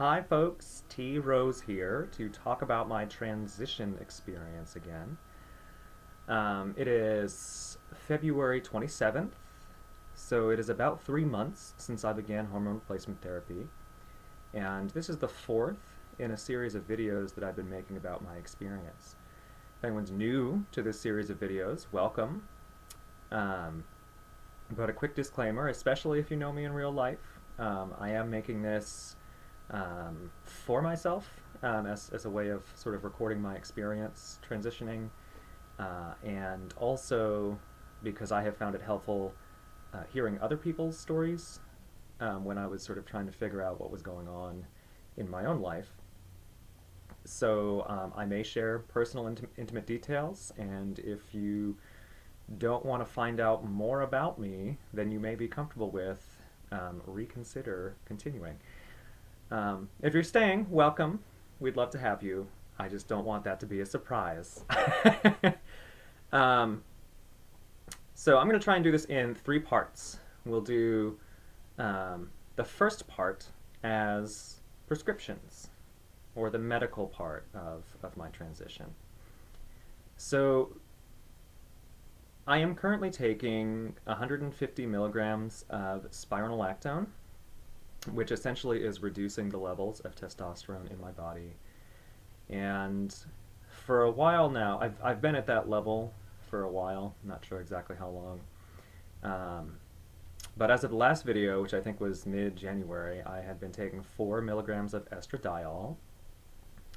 Hi folks, T Rose here to talk about my transition experience again. It is February 27th, so it is about 3 months since I began hormone replacement therapy, and this is the fourth in a series of videos that I've been making about my experience. If anyone's new to this series of videos, welcome. Um, but a quick disclaimer, especially if you know me in real life, I am making this for myself as a way of sort of recording my experience transitioning, and also because I have found it helpful hearing other people's stories when I was sort of trying to figure out what was going on in my own life. So I may share personal intimate details, and if you don't want to find out more about me than you may be comfortable with, reconsider continuing. If you're staying, welcome. We'd love to have you. I just don't want that to be a surprise. um, so I'm going to try and do this in three parts. We'll do the first part as prescriptions, or the medical part of my transition. So I am currently taking 150 milligrams of spironolactone, which essentially is reducing the levels of testosterone in my body. And for a while now, I've been at that level for a while, I'm not sure exactly how long. Um, but as of the last video, which I think was mid-January, I had been taking 4 milligrams of estradiol,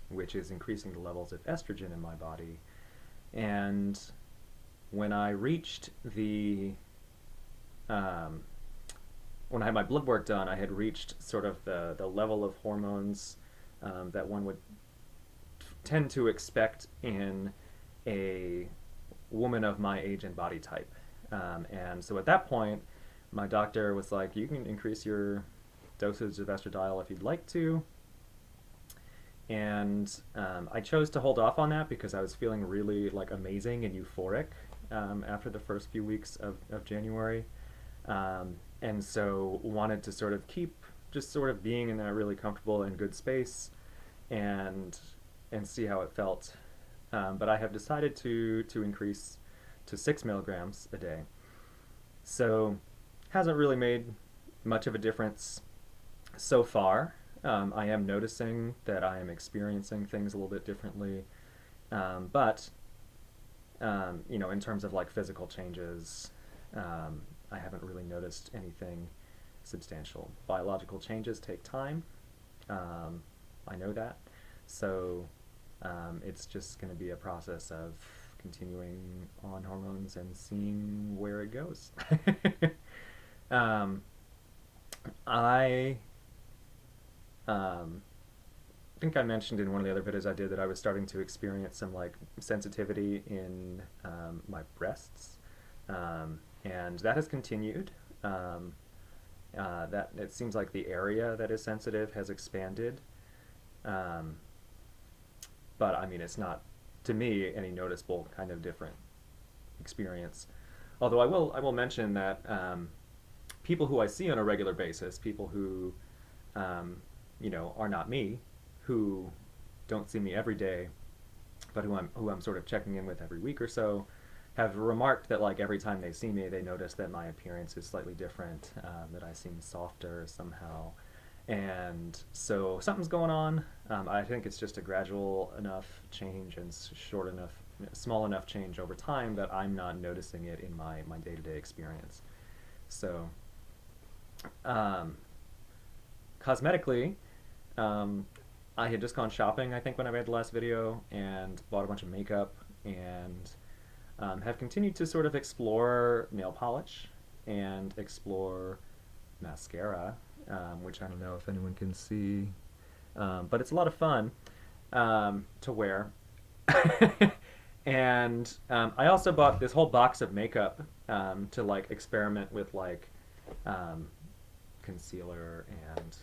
which is increasing the levels of estrogen in my body. And when I reached when I had my blood work done, I had reached sort of the level of hormones that one would tend to expect in a woman of my age and body type. And so at that point, my doctor was like, you can increase your dosage of estradiol if you'd like to. And I chose to hold off on that because I was feeling really like amazing and euphoric after the first few weeks of January. And so wanted to sort of keep just sort of being in that really comfortable and good space and see how it felt. But I have decided to increase to 6 milligrams a day. So hasn't really made much of a difference so far. I am noticing that I am experiencing things a little bit differently. But in terms of like physical changes, I haven't really noticed anything substantial. Biological changes take time. I know that. So it's just going to be a process of continuing on hormones and seeing where it goes. um, I think I mentioned in one of the other videos I did that I was starting to experience some like sensitivity in my breasts. And that has continued. That it seems like the area that is sensitive has expanded, but I mean it's not, to me, any noticeable kind of different experience. Although I will mention that people who I see on a regular basis, people who are not me, who don't see me every day, but who I'm sort of checking in with every week or so, have remarked that like every time they see me, they notice that my appearance is slightly different, that I seem softer somehow, and so something's going on. I think it's just a gradual enough change and small enough change over time that I'm not noticing it in my day-to-day experience. So, cosmetically, I had just gone shopping, I think, when I made the last video, and bought a bunch of makeup, and have continued to sort of explore nail polish and explore mascara, which I don't know if anyone can see, but it's a lot of fun to wear. And I also bought this whole box of makeup to like experiment with like concealer and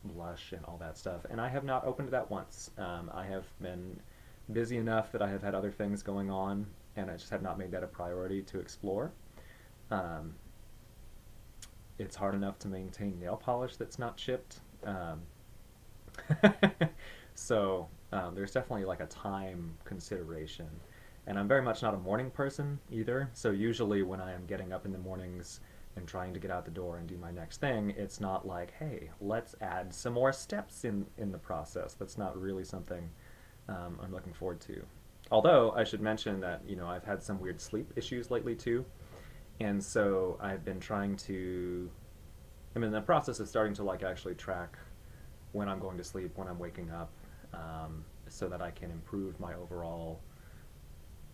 blush and all that stuff, and I have not opened that once. I have been busy enough that I have had other things going on, and I just have not made that a priority to explore. Um, it's hard enough to maintain nail polish that's not chipped. So there's definitely like a time consideration. And I'm very much not a morning person either. So usually when I am getting up in the mornings and trying to get out the door and do my next thing, it's not like, hey, let's add some more steps in the process. That's not really something I'm looking forward to. Although I should mention that, I've had some weird sleep issues lately too. And so I've been trying to, I'm in the process of starting to like actually track when I'm going to sleep, when I'm waking up, so that I can improve my overall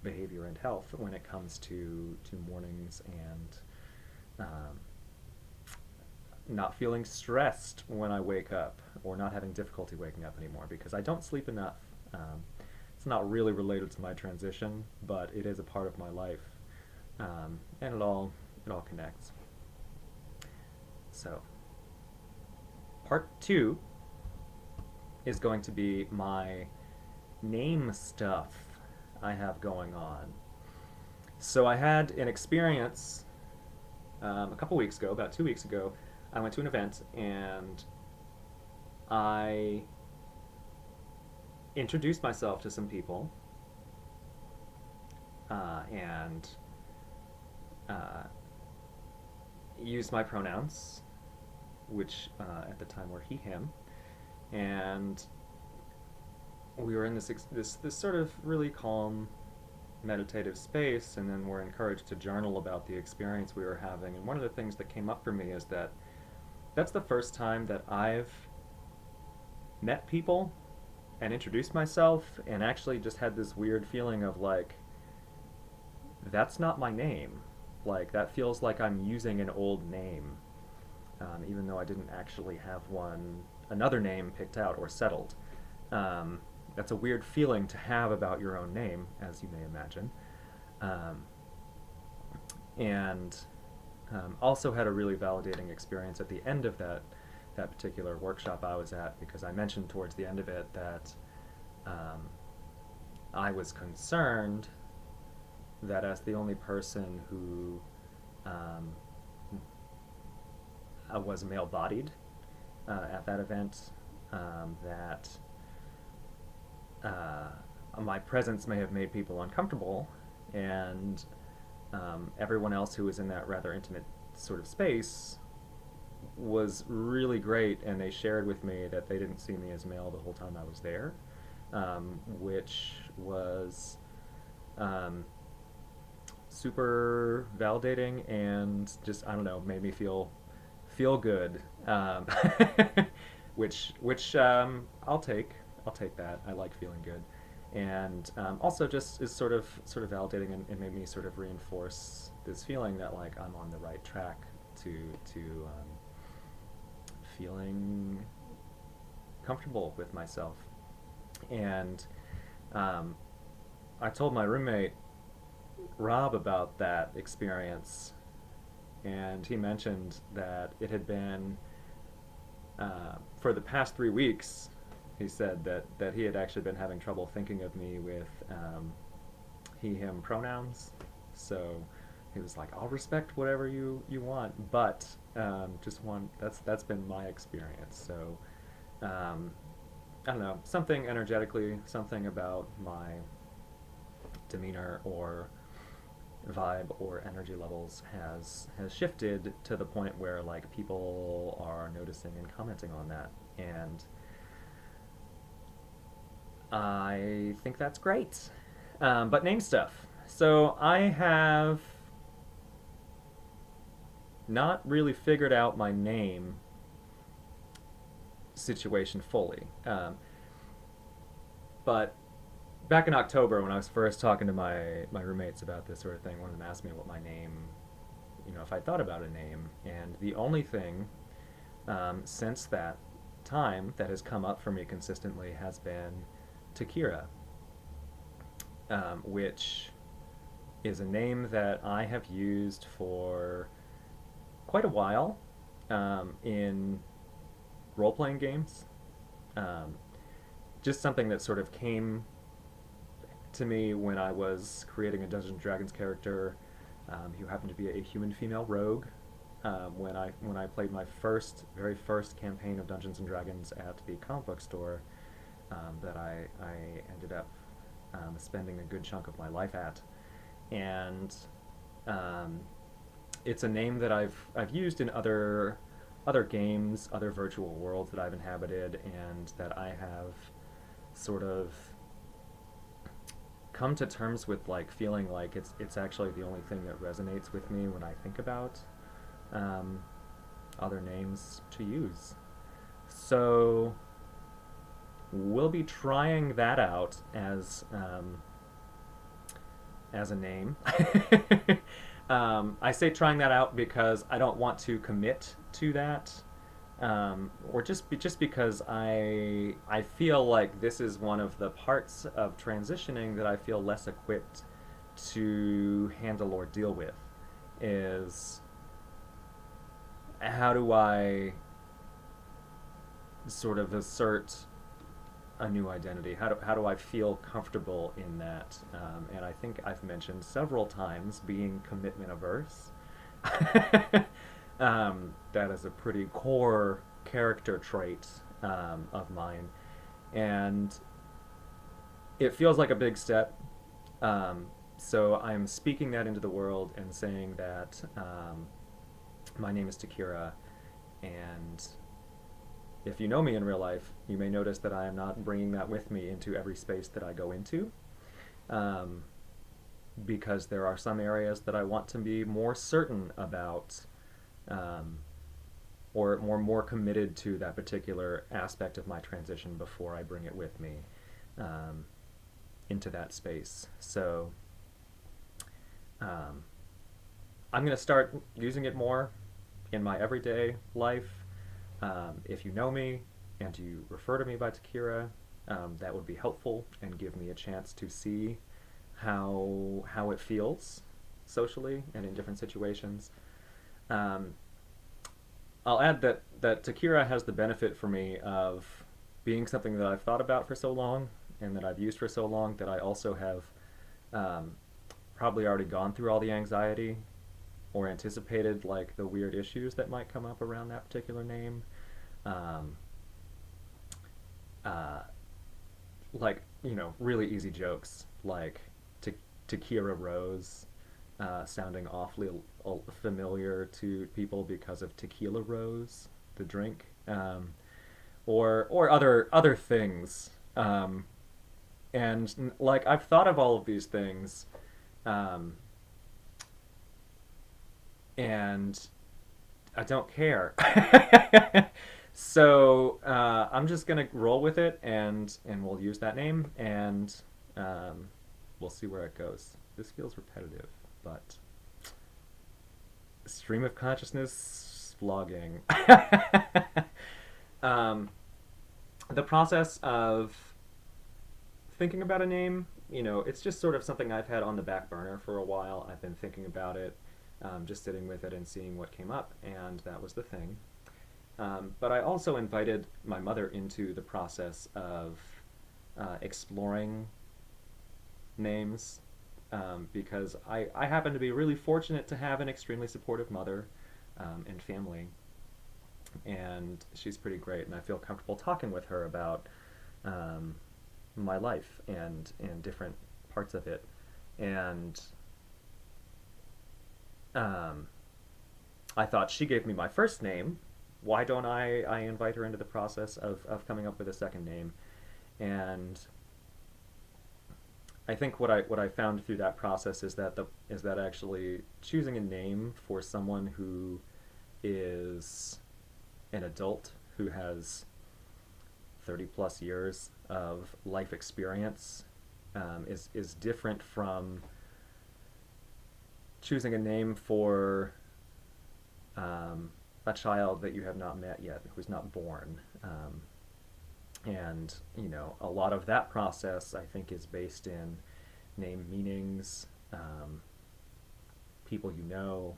behavior and health when it comes to mornings and um, not feeling stressed when I wake up or not having difficulty waking up anymore because I don't sleep enough. It's not really related to my transition, but it is a part of my life, and it all connects. So, part two is going to be my name stuff I have going on. So I had an experience a couple weeks ago, about 2 weeks ago. I went to an event and I introduced myself to some people and uh, used my pronouns, which at the time were he, him, and we were in this sort of really calm meditative space, and then we're encouraged to journal about the experience we were having. And one of the things that came up for me is that that's the first time that I've met people and introduced myself and actually just had this weird feeling of like, that's not my name. Like, that feels like I'm using an old name, even though I didn't actually have another name picked out or settled. Um, that's a weird feeling to have about your own name, as you may imagine. Um, and Also had a really validating experience at the end of that particular workshop I was at, because I mentioned towards the end of it that um, I was concerned that as the only person who um, was male-bodied at that event, that my presence may have made people uncomfortable, and everyone else who was in that rather intimate sort of space was really great, and they shared with me that they didn't see me as male the whole time I was there, which was um, super validating and just, I don't know, made me feel good, which I'll take that. I like feeling good, and also just is sort of validating, and made me sort of reinforce this feeling that like I'm on the right track to feeling comfortable with myself. And um, I told my roommate Rob about that experience, and he mentioned that it had been for the past 3 weeks. He said that he had actually been having trouble thinking of me with he/him pronouns. So he was like, "I'll respect whatever you want, but just one." That's been my experience. So um, I don't know, something energetically, something about my demeanor or vibe or energy levels has shifted to the point where like people are noticing and commenting on that, and I think that's great. But name stuff. So I have not really figured out my name situation fully. But back in October, when I was first talking to my roommates about this sort of thing, one of them asked me what my name, if I thought about a name. And the only thing since that time that has come up for me consistently has been Takira, which is a name that I have used for quite a while in role playing games. Um, just something that sort of came to me when I was creating a Dungeons and Dragons character who happened to be a human female rogue when I played my very first campaign of Dungeons and Dragons at the comic book store that I ended up spending a good chunk of my life at, and um, it's a name that I've used in other games, other virtual worlds that I've inhabited, and that I have sort of come to terms with, like feeling like it's actually the only thing that resonates with me when I think about um, other names to use. So we'll be trying that out as a name. I say trying that out because I don't want to commit to that, or just because I feel like this is one of the parts of transitioning that I feel less equipped to handle or deal with. Is how do I sort of assert a new identity? How do I feel comfortable in that? And I think I've mentioned several times being commitment averse. That is a pretty core character trait of mine, and it feels like a big step. So I'm speaking that into the world and saying that my name is Takira, and if you know me in real life, you may notice that I am not bringing that with me into every space that I go into, um, because there are some areas that I want to be more certain about, um, or more committed to that particular aspect of my transition before I bring it with me um, into that space. So um, I'm going to start using it more in my everyday life. If you know me and you refer to me by Takira, that would be helpful and give me a chance to see how it feels socially and in different situations. Um, I'll add that Takira has the benefit for me of being something that I've thought about for so long and that I've used for so long, that I also have um, probably already gone through all the anxiety or anticipated like the weird issues that might come up around that particular name. Um, uh, like, really easy jokes like Takira Rose, sounding awfully familiar to people because of Tequila Rose, the drink, or other things. And like I've thought of all of these things, um, and I don't care. So I'm just gonna roll with it, and we'll use that name, and we'll see where it goes. This feels repetitive, but stream of consciousness vlogging. um, the process of thinking about a name, it's just sort of something I've had on the back burner for a while. I've been thinking about it, just sitting with it and seeing what came up, and that was the thing. But I also invited my mother into the process of exploring names, because I happen to be really fortunate to have an extremely supportive mother and family, and she's pretty great, and I feel comfortable talking with her about um, my life and different parts of it. And um, I thought she gave me my first name. Why don't I invite her into the process of coming up with a second name? And I think what I found through that process is that actually choosing a name for someone who is an adult who has 30 plus years of life experience is different from choosing a name for a child that you have not met yet, who's not born. And a lot of that process, I think, is based in name meanings, people you know.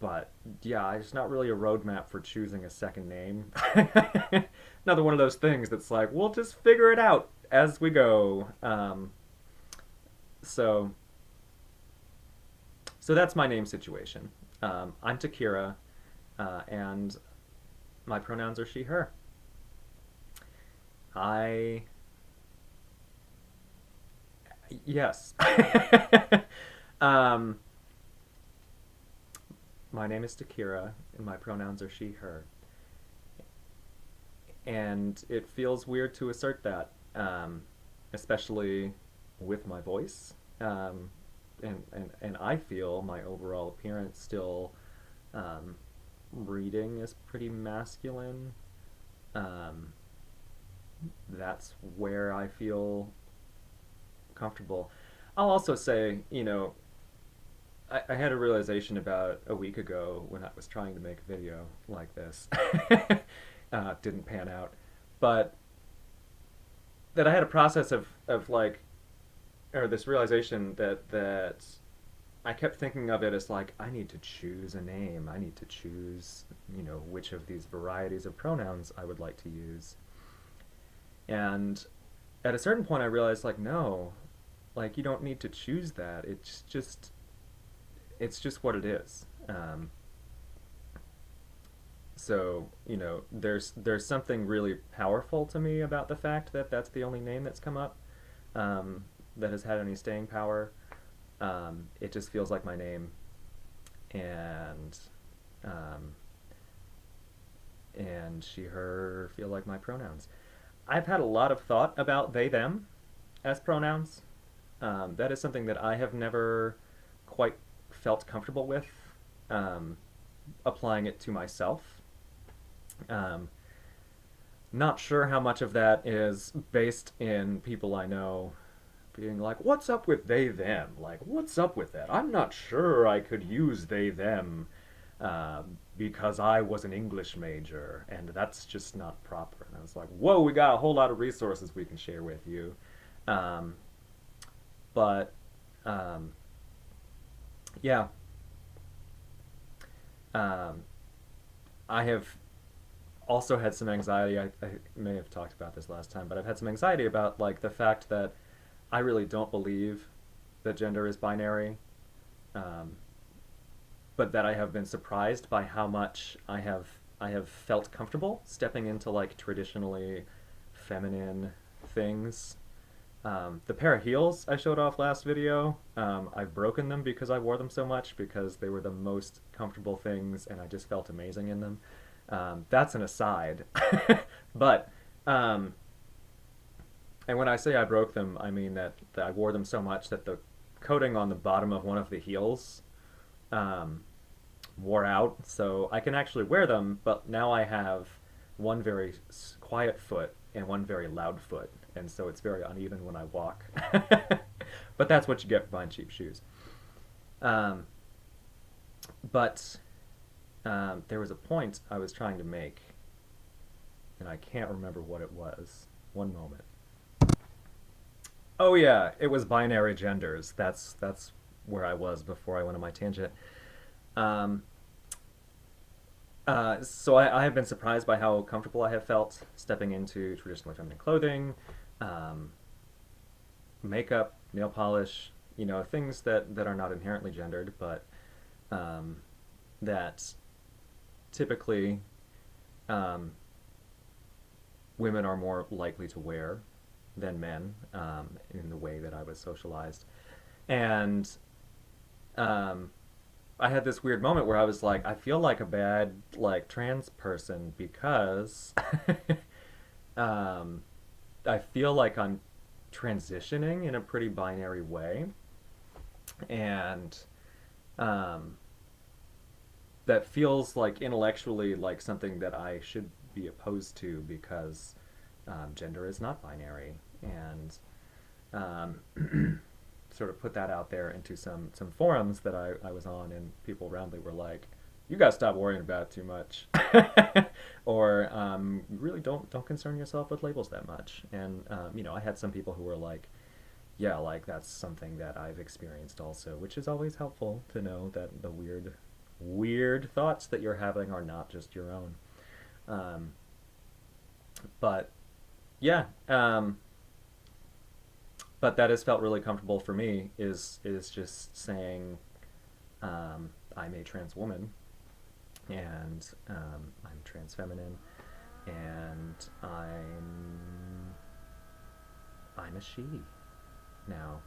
But yeah, it's not really a roadmap for choosing a second name. Another one of those things that's like, we'll just figure it out as we go. So So that's my name situation. I'm Takira, and my pronouns are she, her. I, yes. um, my name is Takira, and my pronouns are she, her. And it feels weird to assert that, especially with my voice. And I feel my overall appearance still reading is pretty masculine. Um, that's where I feel comfortable. I'll also say, I had a realization about a week ago when I was trying to make a video like this. Didn't pan out. But that I had a process of like, or this realization that I kept thinking of it as like, I need to choose a name. I need to choose, which of these varieties of pronouns I would like to use. And at a certain point, I realized, like, no, like, you don't need to choose that. It's just what it is. So, there's something really powerful to me about the fact that that's the only name that's come up, that has had any staying power. It just feels like my name, and um, and she, her feel like my pronouns. I've had a lot of thought about they, them as pronouns. That is something that I have never quite felt comfortable with, um, applying it to myself. Um, Not sure how much of that is based in people I know being like, what's up with they, them? Like, what's up with that? I'm not sure I could use they, them because I was an English major, and that's just not proper. And I was like, whoa, we got a whole lot of resources we can share with you. Um, but, um, yeah, um, I have also had some anxiety. I may have talked about this last time, but I've had some anxiety about like the fact that I really don't believe that gender is binary, um, but that I have been surprised by how much I have felt comfortable stepping into like traditionally feminine things. The pair of heels I showed off last video, I've broken them because I wore them so much because they were the most comfortable things and I just felt amazing in them. That's an aside. But, um, and when I say I broke them, I mean that I wore them so much that the coating on the bottom of one of the heels um, wore out. So I can actually wear them, but now I have one very quiet foot and one very loud foot. And so it's very uneven when I walk. But that's what you get for buying cheap shoes. Um, but there was a point I was trying to make, and I can't remember what it was. One moment. Oh yeah, it was binary genders. That's where I was before I went on my tangent. Um, so I have been surprised by how comfortable I have felt stepping into traditionally feminine clothing, um, makeup, nail polish, things that are not inherently gendered, but um, that typically um, women are more likely to wear than men, in the way that I was socialized. And um, I had this weird moment where I was like, I feel like a bad like trans person because um, I feel like I'm transitioning in a pretty binary way, and um, that feels like intellectually like something that I should be opposed to because gender is not binary, and sort of put that out there into some forums that I was on, and people roundly were like, "You gotta stop worrying about it too much," or really don't concern yourself with labels that much. And I had some people who were like, "Yeah, like that's something that I've experienced also," which is always helpful to know that the weird thoughts that you're having are not just your own. Um, but yeah, but that has felt really comfortable for me. Is just saying I'm a trans woman, and I'm transfeminine, and I'm a she now.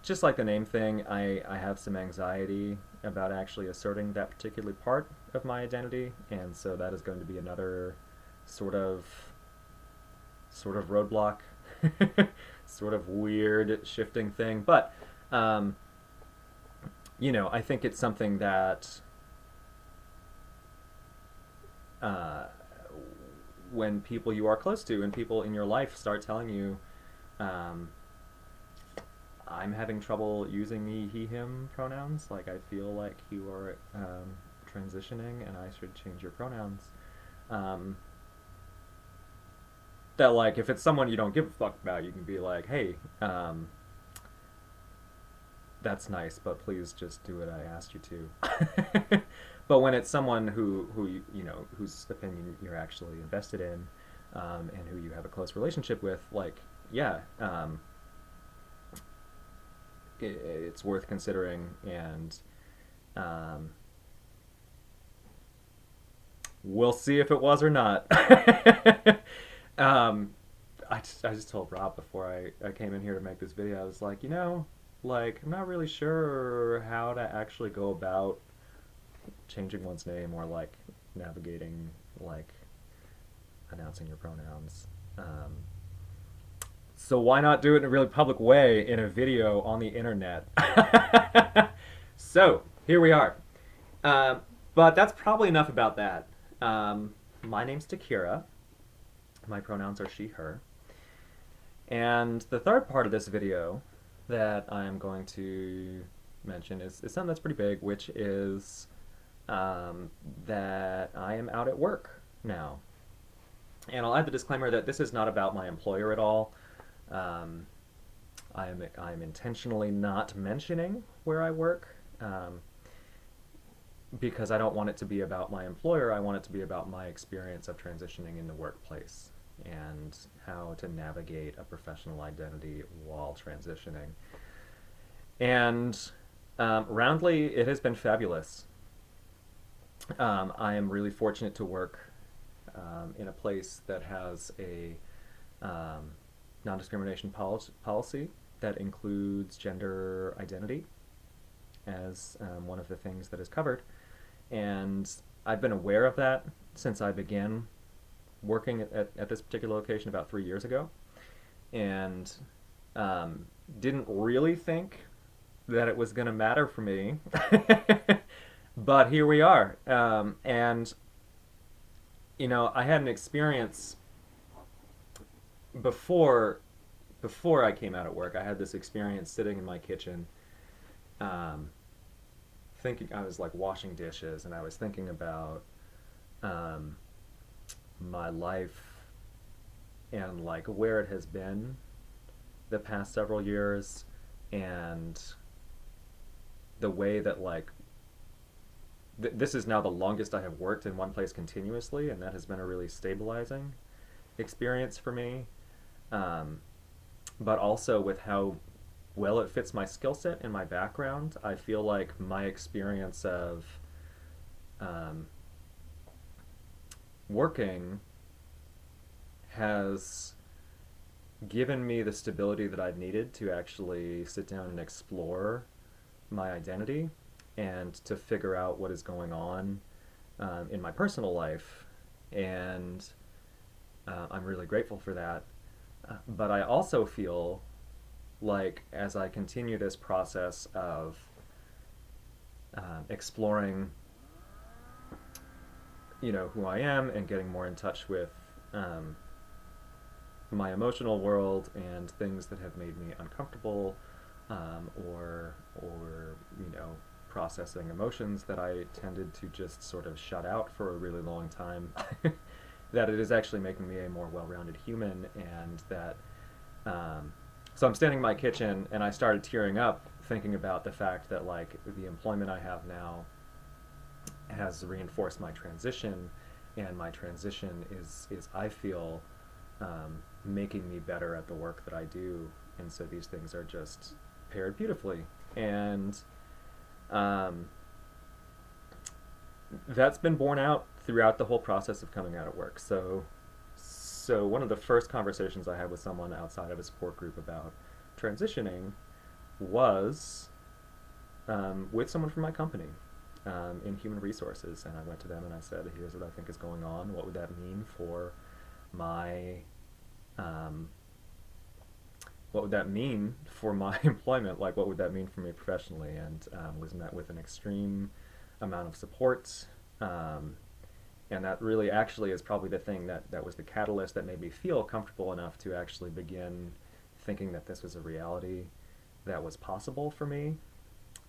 Just like the name thing, I have some anxiety about actually asserting that particular part of my identity, and so that is going to be another sort of roadblock, sort of weird shifting thing. But I think it's something that when people you are close to and people in your life start telling you, I'm having trouble using he, him pronouns, like I feel like you are transitioning and I should change your pronouns. That, like, if it's someone you don't give a fuck about, you can be like, hey, that's nice, but please just do what I asked you to. But when it's someone who whose opinion you're actually invested in, and who you have a close relationship with, like, yeah, it's worth considering, and we'll see if it was or not. I just told Rob before I came in here to make this video, I was like, like, I'm not really sure how to actually go about changing one's name or, like, navigating, like, announcing your pronouns. So why not do it in a really public way in a video on the internet? So, here we are. But that's probably enough about that. My name's Takira. My pronouns are she, her. And the third part of this video that I'm going to mention is something that's pretty big, which is that I am out at work now. And I'll add the disclaimer that this is not about my employer at all. I'm intentionally not mentioning where I work, because I don't want it to be about my employer. I want it to be about my experience of transitioning in the workplace and how to navigate a professional identity while transitioning. And roundly, it has been fabulous. I am really fortunate to work in a place that has a non-discrimination policy that includes gender identity as one of the things that is covered. And I've been aware of that since I began working at this particular location about 3 years ago, and didn't really think that it was going to matter for me. But here we are. And I had an experience before I came out at work. I had this experience sitting in my kitchen, thinking, I was like washing dishes, and I was thinking about my life and like where it has been the past several years, and the way that, like, this is now the longest I have worked in one place continuously, and that has been a really stabilizing experience for me. But also with how well it fits my skill set and my background, I feel like my experience of working has given me the stability that I've needed to actually sit down and explore my identity and to figure out what is going on in my personal life. And I'm really grateful for that. But I also feel like as I continue this process of exploring, who I am and getting more in touch with my emotional world and things that have made me uncomfortable, or processing emotions that I tended to just sort of shut out for a really long time, that it is actually making me a more well-rounded human. And that so I'm standing in my kitchen and I started tearing up thinking about the fact that, like, the employment I have now has reinforced my transition, and my transition is I feel making me better at the work that I do. And so these things are just paired beautifully. And um, that's been borne out throughout the whole process of coming out at work. So one of the first conversations I had with someone outside of a support group about transitioning was with someone from my company in human resources, and I went to them and I said, "Here's what I think is going on. What would that mean for my um, what would that mean for my employment? Like, what would that mean for me professionally?" And was met with an extreme amount of support. Um, and that really actually is probably the thing that was the catalyst that made me feel comfortable enough to actually begin thinking that this was a reality that was possible for me,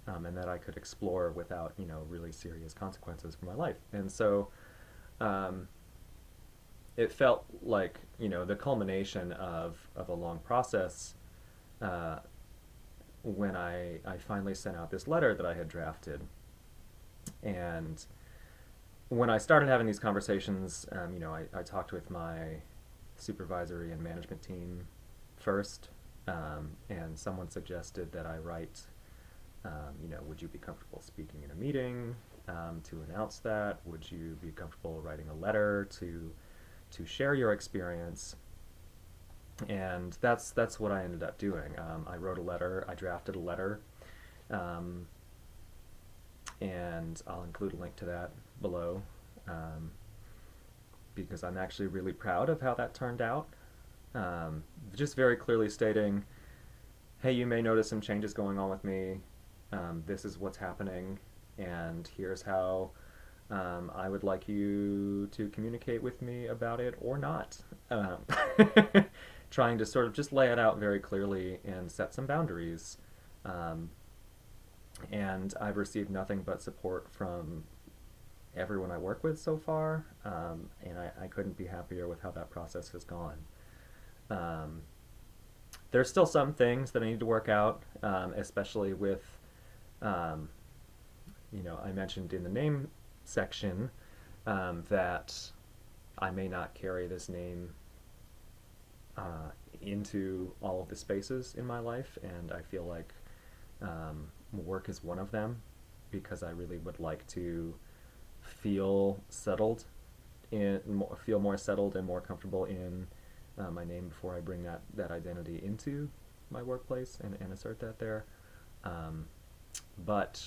and that I could explore without, really serious consequences for my life. And so um, it felt like, the culmination of a long process uh, when I finally sent out this letter that I had drafted. And when I started having these conversations, I talked with my supervisory and management team first, and someone suggested that I write, would you be comfortable speaking in a meeting to announce that? Would you be comfortable writing a letter to share your experience? And that's what I ended up doing. I wrote a letter. I drafted a letter, um, and I'll include a link to that below, um, because I'm actually really proud of how that turned out. Just very clearly stating, hey, you may notice some changes going on with me. This is what's happening, and here's how I would like you to communicate with me about it or not. Um, Trying to sort of just lay it out very clearly and set some boundaries. Um, and I've received nothing but support from everyone I work with so far, and I couldn't be happier with how that process has gone. Um, there's still some things that I need to work out, especially with, um, I mentioned in the name section that I may not carry this name into all of the spaces in my life, and I feel like work is one of them, because I really would like to feel settled feel more settled and more comfortable in my name before I bring that identity into my workplace and assert that there. But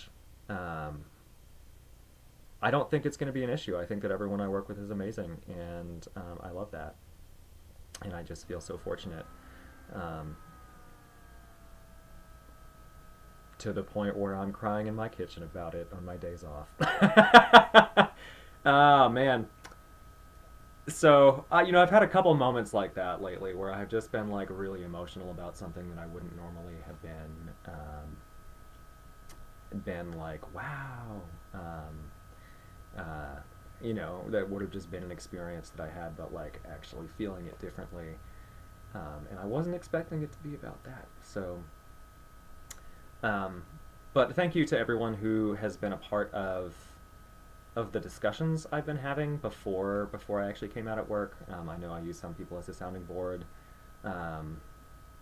I don't think it's going to be an issue. I think that everyone I work with is amazing, and I love that. And I just feel so fortunate, um, to the point where I'm crying in my kitchen about it on my days off. Oh, man. So, I've had a couple moments like that lately where I've just been like really emotional about something that I wouldn't normally have been like, wow. That would have just been an experience that I had, but like actually feeling it differently. And I wasn't expecting it to be about that. So, um, but thank you to everyone who has been a part of the discussions I've been having before I actually came out at work. I know I use some people as a sounding board, um,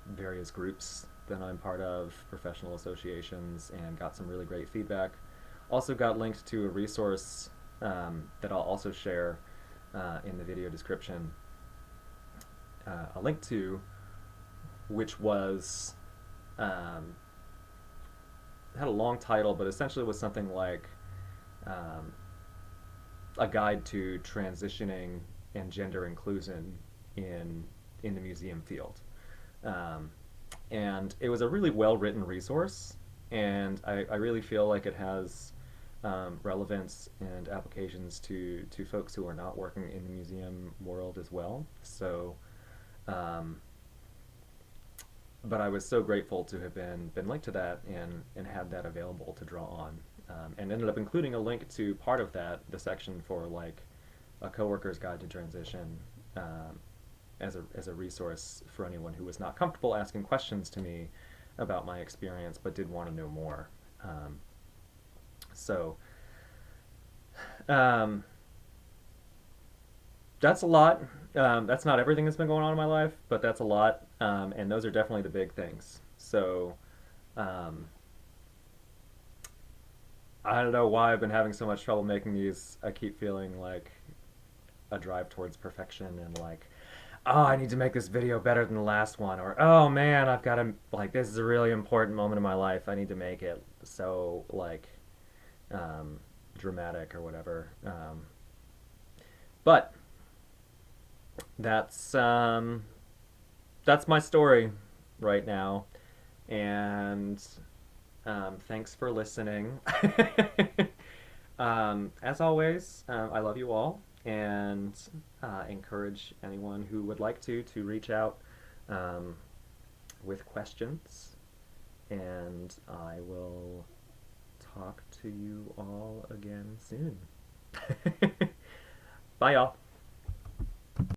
various groups that I'm part of, professional associations, and got some really great feedback. Also got linked to a resource that I'll also share in the video description. A link to, which was had a long title, but essentially was something like um, a guide to transitioning and gender inclusion in the museum field. Um, and it was a really well written resource, and I really feel like it has relevance and applications to folks who are not working in the museum world as well. So, but I was so grateful to have been linked to that and had that available to draw on, and ended up including a link to part of that, the section for like a coworker's guide to transition, as a resource for anyone who was not comfortable asking questions to me about my experience but did want to know more. So um, that's a lot. That's not everything that's been going on in my life, but that's a lot, and those are definitely the big things. So um, I don't know why I've been having so much trouble making these. I keep feeling like a drive towards perfection and like, oh, I need to make this video better than the last one, or oh man, I've got to like this is a really important moment in my life. I need to make it so like um, dramatic or whatever. But that's um, that's my story right now, and thanks for listening. As always, I love you all and encourage anyone who would like to reach out um, with questions. And I will talk to you all again soon. Bye, y'all.